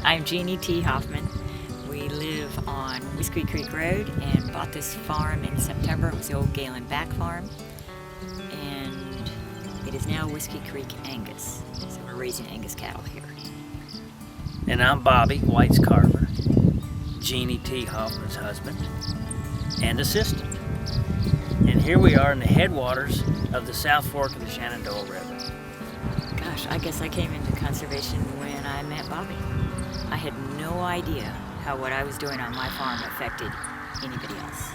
I'm Jeanne T. Hoffman. We live on Whiskey Creek Road and bought this farm in September. It was the old Galen Back Farm, and it is now Whiskey Creek Angus. So we're raising Angus cattle here. And I'm Bobby Whitescarver, Jeanne T. Hoffman's husband and assistant. And here we are in the headwaters of the South Fork of the Shenandoah River. Gosh, I guess I came into conservation when I met Bobby. I had no idea how what I was doing on my farm affected anybody else.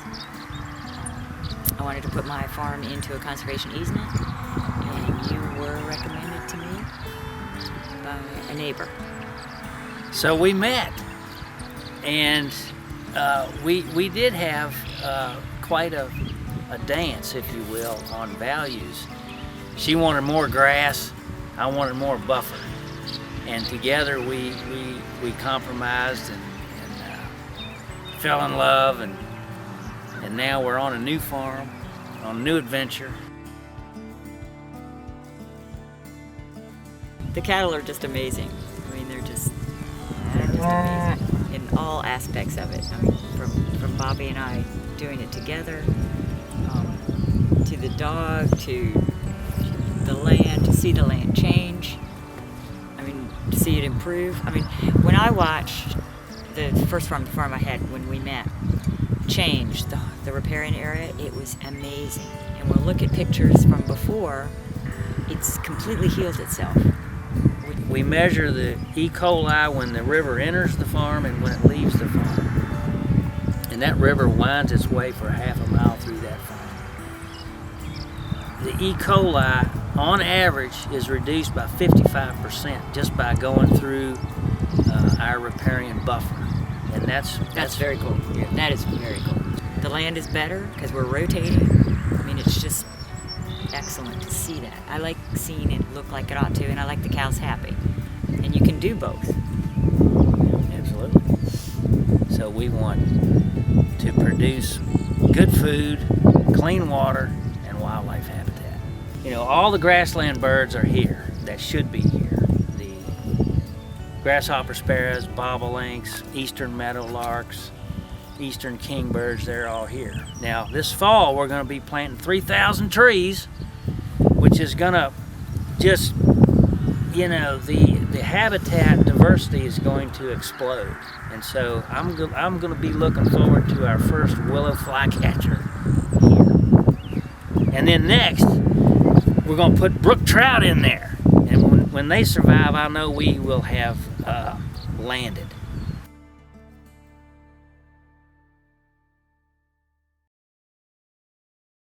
I wanted to put my farm into a conservation easement, and you were recommended to me by a neighbor. So we met, and we did have quite a dance, if you will, on values. She wanted more grass, I wanted more buffer, and together we compromised and fell in love, and now we're on a new farm, on a new adventure. The cattle are just amazing. I mean, they're just amazing in all aspects of it. I mean, from Bobby and I doing it together, to the dog, to the land, to see the land change. I mean, to see it improve. I mean, when I watched the first farm I had when we met change, the riparian area, it was amazing. And we'll look at pictures from before, it's completely healed itself. We measure the E. coli when the river enters the farm and when it leaves the farm. And that river winds its way for half a mile through that farm. The E. coli, on average, is reduced by 55% just by going through our riparian buffer. And that's very cool. Yeah, that is very cool. The land is better because we're rotating. I mean, it's just excellent to see that. I like seeing it look like it ought to, and I like the cows happy. And you can do both. Absolutely. So we want to produce good food, clean water, and wildlife habitat. You know, all the grassland birds are here that should be here. The grasshopper sparrows, bobolinks, eastern meadowlarks, eastern kingbirds, they're all here. Now, this fall we're going to be planting 3,000 trees, which is going to just, you know, the habitat diversity is going to explode. And so I'm going to be looking forward to our first willow flycatcher here. And then next, we're going to put brook trout in there. And when they survive, I know we will have landed.